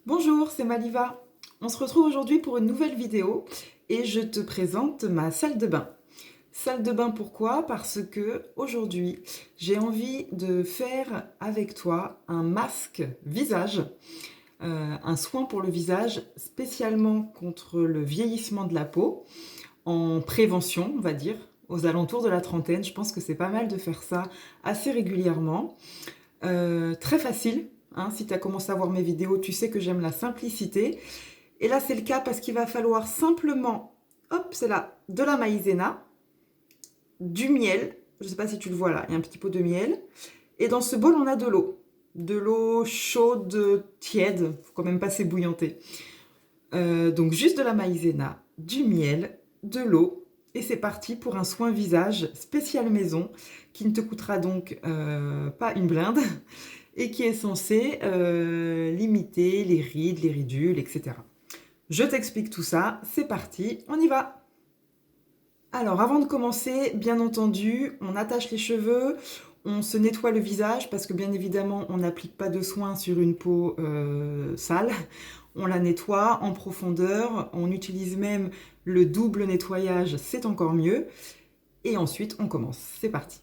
Bonjour, c'est Maliva. On se retrouve aujourd'hui pour une nouvelle vidéo et je te présente ma salle de bain. Salle de bain pourquoi? Parce que aujourd'hui, j'ai envie de faire avec toi un masque visage, un soin pour le visage spécialement contre le vieillissement de la peau, en prévention, on va dire, aux alentours de la trentaine. Je pense que c'est pas mal de faire ça assez régulièrement. Très facile, hein, si tu as commencé à voir mes vidéos, tu sais que j'aime la simplicité. Et là, c'est le cas parce qu'il va falloir simplement, hop, c'est là, de la maïzena, du miel, je ne sais pas si tu le vois là, il y a un petit pot de miel. Et dans ce bol, on a de l'eau. De l'eau chaude, tiède, faut quand même pas s'ébouillanter. Donc juste de la maïzena, du miel, de l'eau, et c'est parti pour un soin visage spécial maison qui ne te coûtera donc pas une blinde et qui est censé limiter les rides, les ridules, etc. Je t'explique tout ça, c'est parti, on y va. Alors avant de commencer, bien entendu, on attache les cheveux, on se nettoie le visage parce que bien évidemment on n'applique pas de soin sur une peau sale. On la nettoie en profondeur, on utilise même le double nettoyage, c'est encore mieux. Et ensuite on commence, c'est parti.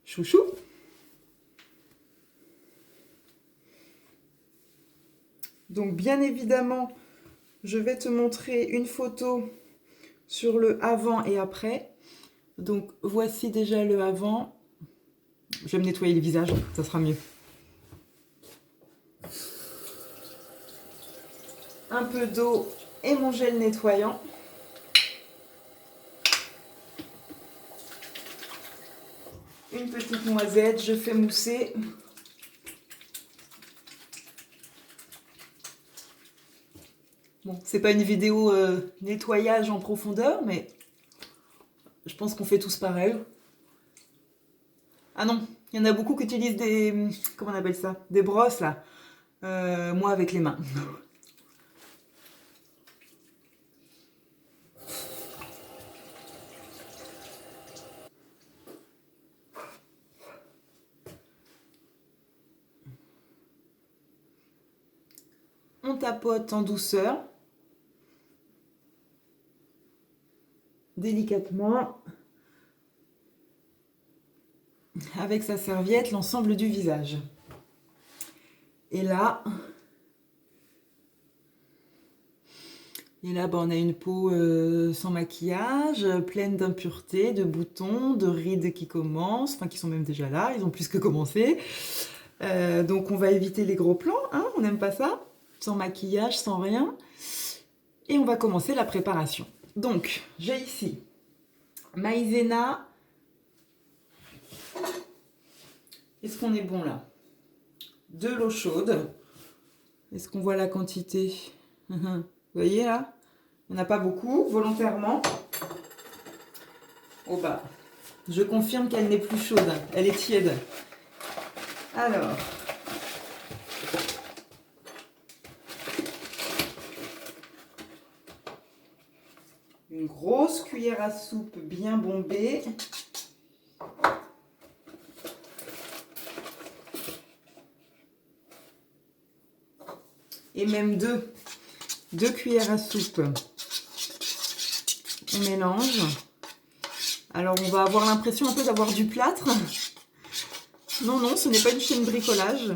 Chouchou. Donc bien évidemment, je vais te montrer une photo sur le avant et après. Donc voici déjà le avant. Je vais me nettoyer le visage, ça sera mieux. Un peu d'eau et mon gel nettoyant. Une petite noisette, je fais mousser. Bon, c'est pas une vidéo nettoyage en profondeur, mais je pense qu'on fait tous pareil. Ah non, il y en a beaucoup qui utilisent des... Comment on appelle ça? Des brosses, là. Moi, avec les mains. On tapote en douceur. Délicatement. Avec sa serviette, l'ensemble du visage. Et là... on a une peau sans maquillage, pleine d'impuretés, de boutons, de rides qui commencent, enfin qui sont même déjà là, ils ont plus que commencé. Donc on va éviter les gros plans, hein, on n'aime pas ça, sans maquillage, sans rien. Et on va commencer la préparation. Donc j'ai ici maïzena. Est-ce qu'on est bon là? De l'eau chaude. Est-ce qu'on voit la quantité? Vous voyez là? On n'a pas beaucoup, volontairement. Oh bah, je confirme qu'elle n'est plus chaude, elle est tiède. Alors, une grosse cuillère à soupe bien bombée. Et même deux cuillères à soupe. On mélange. Alors on va avoir l'impression un peu d'avoir du plâtre. Non, non, ce n'est pas une chaîne bricolage.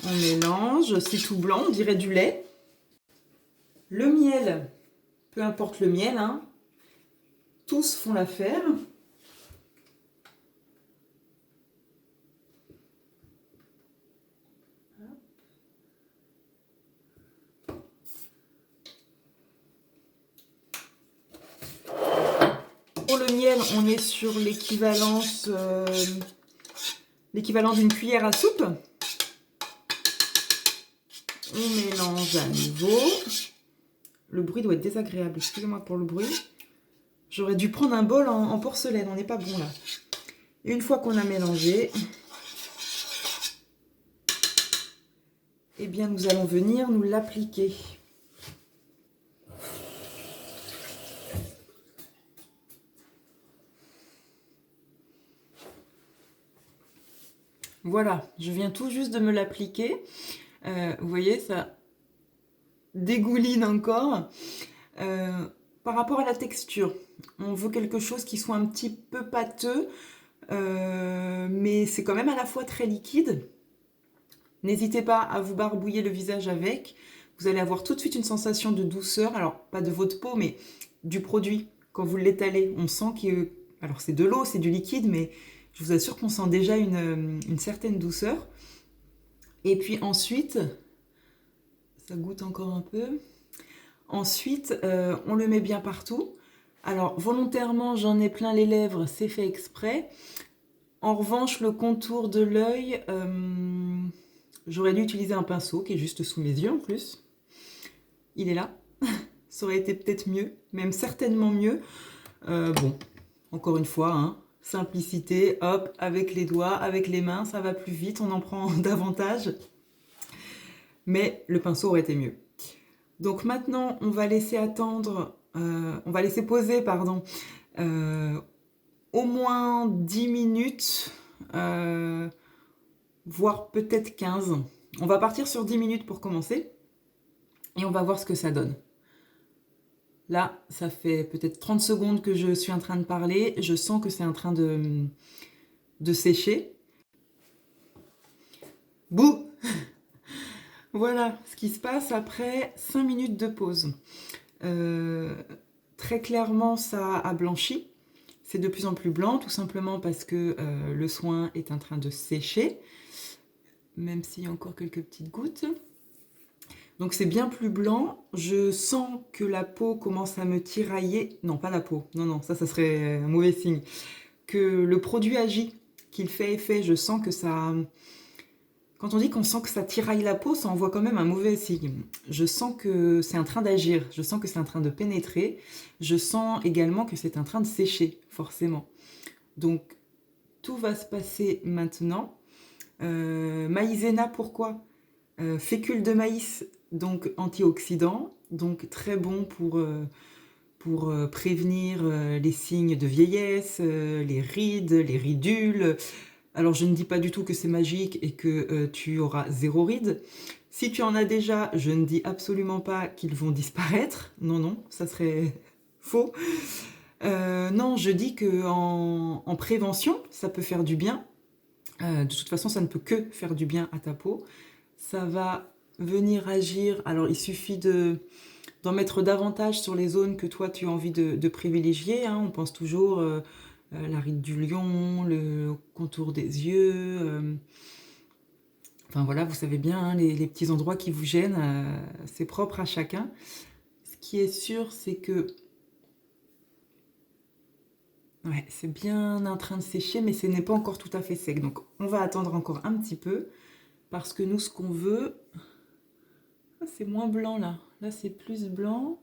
On mélange, c'est tout blanc, on dirait du lait. Le miel, peu importe le miel, hein, tous font l'affaire. Pour le miel, on est sur l'équivalent d'une cuillère à soupe. On mélange à nouveau. Le bruit doit être désagréable, excusez-moi pour le bruit. J'aurais dû prendre un bol en porcelaine, on n'est pas bon là. Une fois qu'on a mélangé, eh bien nous allons venir nous l'appliquer. Voilà, je viens tout juste de me l'appliquer. Vous voyez, ça dégouline encore. Par rapport à la texture, on veut quelque chose qui soit un petit peu pâteux, mais c'est quand même à la fois très liquide. N'hésitez pas à vous barbouiller le visage avec. Vous allez avoir tout de suite une sensation de douceur. Alors, pas de votre peau, mais du produit. Quand vous l'étalez, on sent que... Alors, c'est de l'eau, c'est du liquide, mais je vous assure qu'on sent déjà une certaine douceur. Et puis ensuite, ça goûte encore un peu. Ensuite, on le met bien partout. Alors, volontairement, j'en ai plein les lèvres, c'est fait exprès. En revanche, le contour de l'œil, j'aurais dû utiliser un pinceau qui est juste sous mes yeux en plus. Il est là. Ça aurait été peut-être mieux, même certainement mieux. Bon, encore une fois, hein, simplicité, hop, avec les doigts, avec les mains, ça va plus vite, on en prend davantage. Mais le pinceau aurait été mieux. Donc maintenant, on va laisser attendre, on va laisser poser, pardon, au moins 10 minutes, voire peut-être 15. On va partir sur 10 minutes pour commencer et on va voir ce que ça donne. Là, ça fait peut-être 30 secondes que je suis en train de parler. Je sens que c'est en train de sécher. Bouh! Voilà ce qui se passe après 5 minutes de pause. Très clairement, ça a blanchi. C'est de plus en plus blanc, tout simplement parce que le soin est en train de sécher, même s'il y a encore quelques petites gouttes. Donc c'est bien plus blanc. Je sens que la peau commence à me tirailler. Non, pas la peau. Non, non, ça serait un mauvais signe. Que le produit agit, qu'il fait effet. Je sens que ça... Quand on dit qu'on sent que ça tiraille la peau, ça envoie quand même un mauvais signe. Je sens que c'est en train d'agir. Je sens que c'est en train de pénétrer. Je sens également que c'est en train de sécher, forcément. Donc, tout va se passer maintenant. Maïzena, pourquoi fécule de maïs, donc antioxydant, donc très bon pour prévenir les signes de vieillesse, les rides, les ridules. Alors je ne dis pas du tout que c'est magique et que tu auras 0 rides. Si tu en as déjà, je ne dis absolument pas qu'ils vont disparaître. Non, non, ça serait faux. Non, je dis qu'en prévention, ça peut faire du bien. De toute façon, ça ne peut que faire du bien à ta peau. Ça va venir agir. Alors, il suffit d'en mettre davantage sur les zones que toi, tu as envie de privilégier. Hein. On pense toujours la ride du lion, le contour des yeux. Enfin, voilà, vous savez bien, hein, les petits endroits qui vous gênent, c'est propre à chacun. Ce qui est sûr, c'est que ouais, c'est bien en train de sécher, mais ce n'est pas encore tout à fait sec. Donc, on va attendre encore un petit peu. Parce que nous, ce qu'on veut... Ah, c'est moins blanc, là. Là, c'est plus blanc.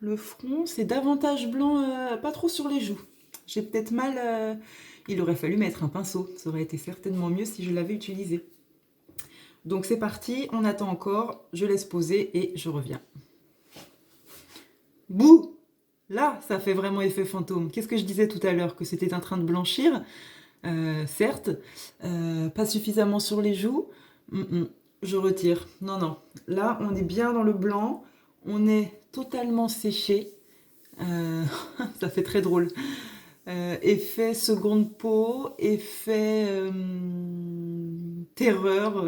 Le front, c'est davantage blanc, pas trop sur les joues. J'ai peut-être mal... Il aurait fallu mettre un pinceau. Ça aurait été certainement mieux si je l'avais utilisé. Donc, c'est parti. On attend encore. Je laisse poser et je reviens. Bouh! Là, ça fait vraiment effet fantôme. Qu'est-ce que je disais tout à l'heure? Que c'était en train de blanchir. Certes, pas suffisamment sur les joues. Je retire. Non, non. Là, on est bien dans le blanc. On est totalement séché. Ça fait très drôle. Effet seconde peau, effet terreur,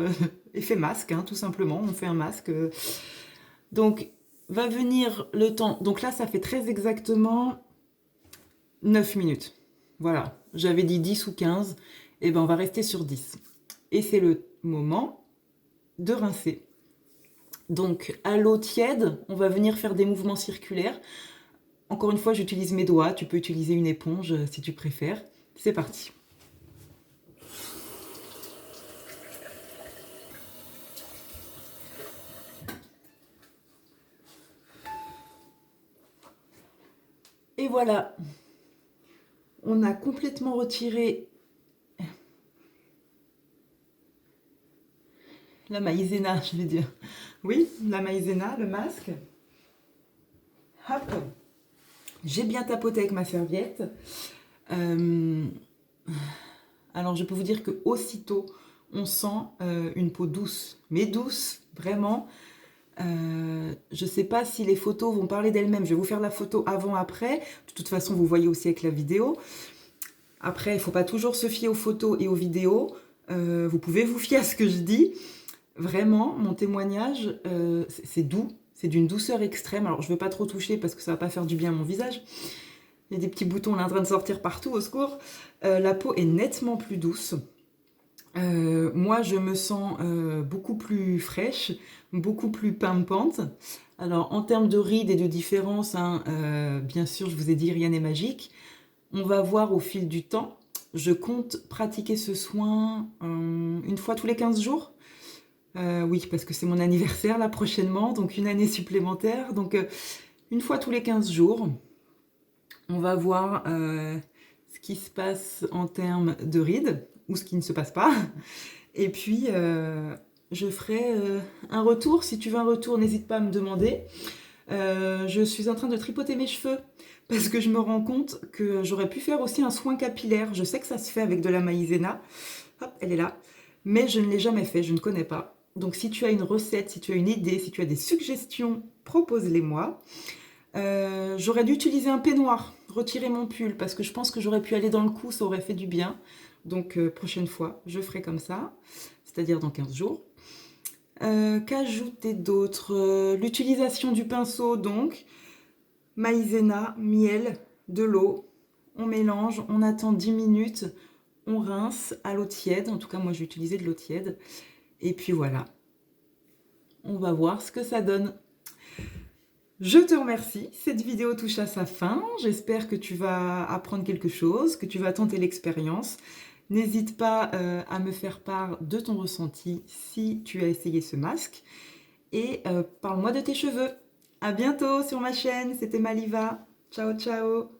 effet masque, hein, tout simplement. On fait un masque. Donc, va venir le temps. Donc là, ça fait très exactement 9 minutes. Voilà. J'avais dit 10 ou 15. Et ben, on va rester sur 10. Et c'est le moment de rincer. Donc, à l'eau tiède, on va venir faire des mouvements circulaires. Encore une fois, j'utilise mes doigts. Tu peux utiliser une éponge si tu préfères. C'est parti. Et voilà. On a complètement retiré la maïzena, je vais dire. Oui, la maïzena, le masque. Hop. J'ai bien tapoté avec ma serviette. Alors je peux vous dire que aussitôt on sent une peau douce, mais douce, vraiment. Je ne sais pas si les photos vont parler d'elles-mêmes. Je vais vous faire la photo avant-après. De toute façon, vous voyez aussi avec la vidéo. Après, il ne faut pas toujours se fier aux photos et aux vidéos. Vous pouvez vous fier à ce que je dis. Vraiment, mon témoignage, c'est doux. C'est d'une douceur extrême. Alors, je ne veux pas trop toucher parce que ça ne va pas faire du bien à mon visage. Il y a des petits boutons là en train de sortir partout, au secours. La peau est nettement plus douce. Moi, je me sens beaucoup plus fraîche, beaucoup plus pimpante. Alors, en termes de rides et de différence, hein, bien sûr, je vous ai dit, rien n'est magique. On va voir au fil du temps. Je compte pratiquer ce soin une fois tous les 15 jours. Oui, parce que c'est mon anniversaire là prochainement, donc une année supplémentaire. Donc, une fois tous les 15 jours, on va voir ce qui se passe en termes de rides ou ce qui ne se passe pas. Et puis, je ferai un retour. Si tu veux un retour, n'hésite pas à me demander. Je suis en train de tripoter mes cheveux parce que je me rends compte que j'aurais pu faire aussi un soin capillaire. Je sais que ça se fait avec de la maïzena. Hop, elle est là. Mais je ne l'ai jamais fait, je ne connais pas. Donc si tu as une recette, si tu as une idée, si tu as des suggestions, propose-les-moi. J'aurais dû utiliser un peignoir, retirer mon pull, parce que je pense que j'aurais pu aller dans le cou, ça aurait fait du bien. Donc prochaine fois, je ferai comme ça, c'est-à-dire dans 15 jours. Qu'ajouter d'autre? L'utilisation du pinceau, donc. Maïzena, miel, de l'eau. On mélange, on attend 10 minutes, on rince à l'eau tiède. En tout cas, moi, j'ai utilisé de l'eau tiède. Et puis voilà. On va voir ce que ça donne. Je te remercie. Cette vidéo touche à sa fin. J'espère que tu vas apprendre quelque chose, que tu vas tenter l'expérience. N'hésite pas à me faire part de ton ressenti si tu as essayé ce masque. Et parle-moi de tes cheveux. À bientôt sur ma chaîne. C'était Maliva. Ciao, ciao.